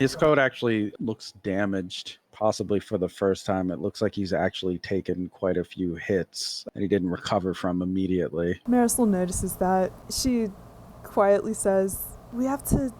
His coat actually looks damaged, possibly for the first time. It looks like he's actually taken quite a few hits and he didn't recover from immediately. Marisol notices that. She quietly says, we have to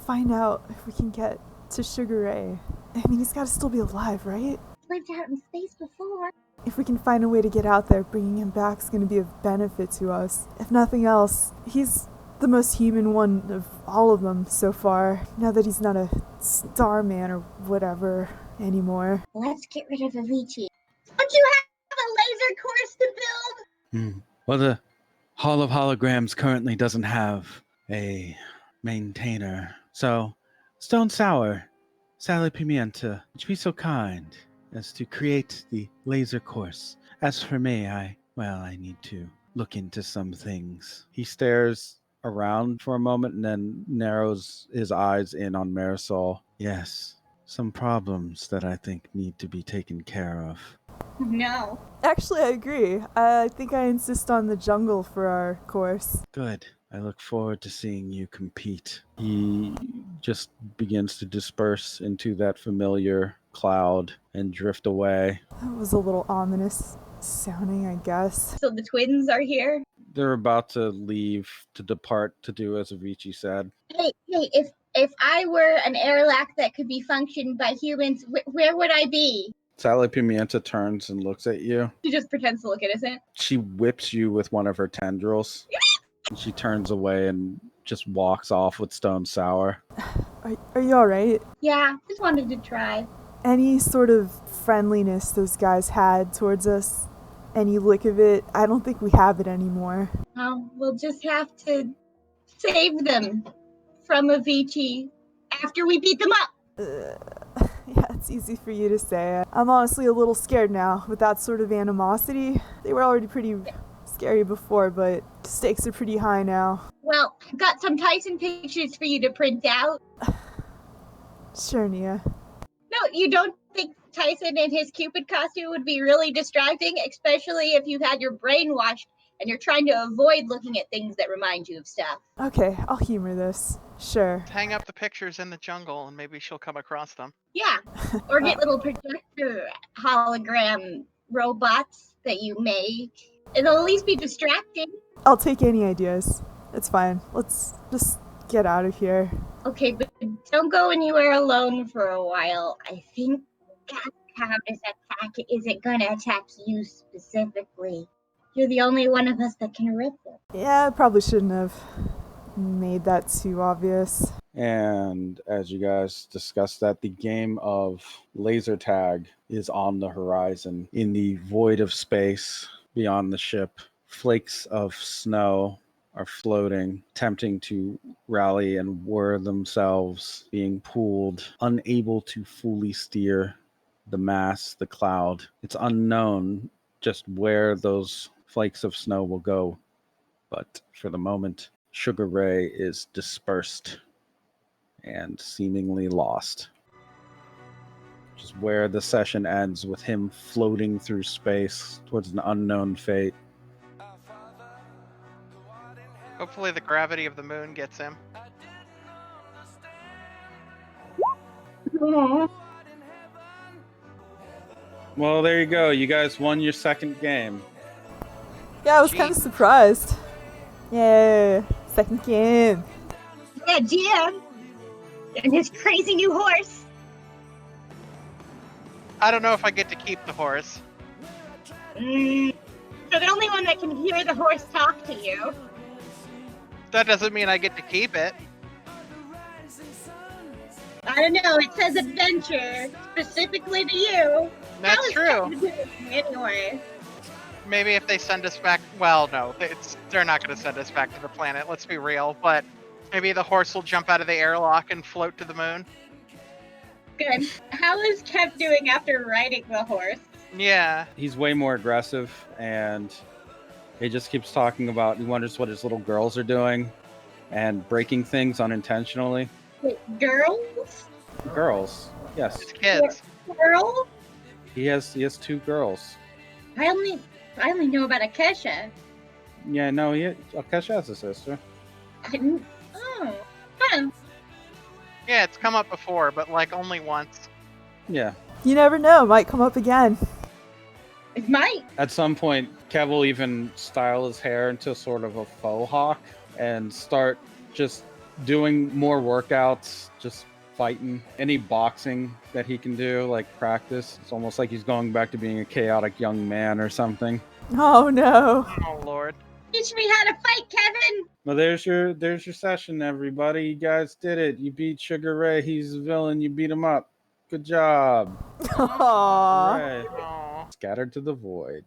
find out if we can get to Sugar Ray. I mean, he's got to still be alive, right? Lived out in space before. If we can find a way to get out there, bringing him back is going to be of benefit to us. If nothing else, he's the most human one of all of them so far, now that he's not a Starman or whatever anymore. Let's get rid of Avicii. Don't you have a laser course to build? Well, the Hall of Holograms currently doesn't have a maintainer. So, Stone Sour, Sally Pimienta, would you be so kind as to create the laser course? As for me, I need to look into some things. He stares around for a moment and then narrows his eyes in on Marisol. Yes, some problems that I think need to be taken care of. No. Actually, I agree. I think I insist on the jungle for our course. Good. I look forward to seeing you compete. He just begins to disperse into that familiar cloud and drift away. That was a little ominous sounding, I guess. So the twins are here? They're about to leave to depart to do as Avicii said. Hey, if I were an airlock that could be functioned by humans, where would I be? Sally Pimienta turns and looks at you. She just pretends to look innocent. She whips you with one of her tendrils. And she turns away and just walks off with Stone Sour. Are you alright? Yeah, just wanted to try. Any sort of friendliness those guys had towards us, any lick of it, I don't think we have it anymore. We'll just have to save them from Avicii after we beat them up. Yeah, it's easy for you to say. I'm honestly a little scared now with that sort of animosity. They were already pretty scary before, but the stakes are pretty high now. Well, I've got some Tyson pictures for you to print out. Sure, Nia. No, you don't think Tyson in his Cupid costume would be really distracting, especially if you've had your brain washed and you're trying to avoid looking at things that remind you of stuff. Okay, I'll humor this. Sure. Hang up the pictures in the jungle and maybe she'll come across them. Yeah, or get little projector hologram robots that you make. It'll at least be distracting. I'll take any ideas. It's fine. Let's just get out of here. Okay, but don't go anywhere alone for a while. I think Cav's attack isn't gonna attack you specifically. You're the only one of us that can rip it. Yeah, I probably shouldn't have made that too obvious. And as you guys discussed that, the game of laser tag is on the horizon. In the void of space beyond the ship, flakes of snow are floating, attempting to rally and whir themselves, being pulled, unable to fully steer the mass, the cloud. It's unknown just where those flakes of snow will go. But for the moment, Sugar Ray is dispersed and seemingly lost. Which is where the session ends, with him floating through space towards an unknown fate. Hopefully the gravity of the moon gets him. Well, there you go. You guys won your second game. Yeah, I was kind of surprised. Yay, second game. Yeah, GM and his crazy new horse. I don't know if I get to keep the horse. You're the only one that can hear the horse talk to you. That doesn't mean I get to keep it. I don't know, it says adventure specifically to you. That's true. Anyway. Maybe if they send us back, well, no, they're not going to send us back to the planet, let's be real, but maybe the horse will jump out of the airlock and float to the moon. Good. How is Kev doing after riding the horse? Yeah. He's way more aggressive, and he just keeps talking about, he wonders what his little girls are doing and breaking things unintentionally. Wait, girls? Girls, yes. It's kids. Girl? He has 2 girls. I only know about Akesha. Yeah, no, Akesha has a sister. Oh, huh. Yeah, it's come up before, but like only once. Yeah. You never know, might come up again. It might. At some point, Kev will even style his hair into sort of a faux hawk and start just doing more workouts, just fighting. Any boxing that he can do, like practice. It's almost like he's going back to being a chaotic young man or something. Oh no. Oh lord. Teach me how to fight, Kevin. Well, there's your session, everybody. You guys did it. You beat Sugar Ray. He's a villain. You beat him up. Good job. Aww. Hooray. Oh. Scattered to the void.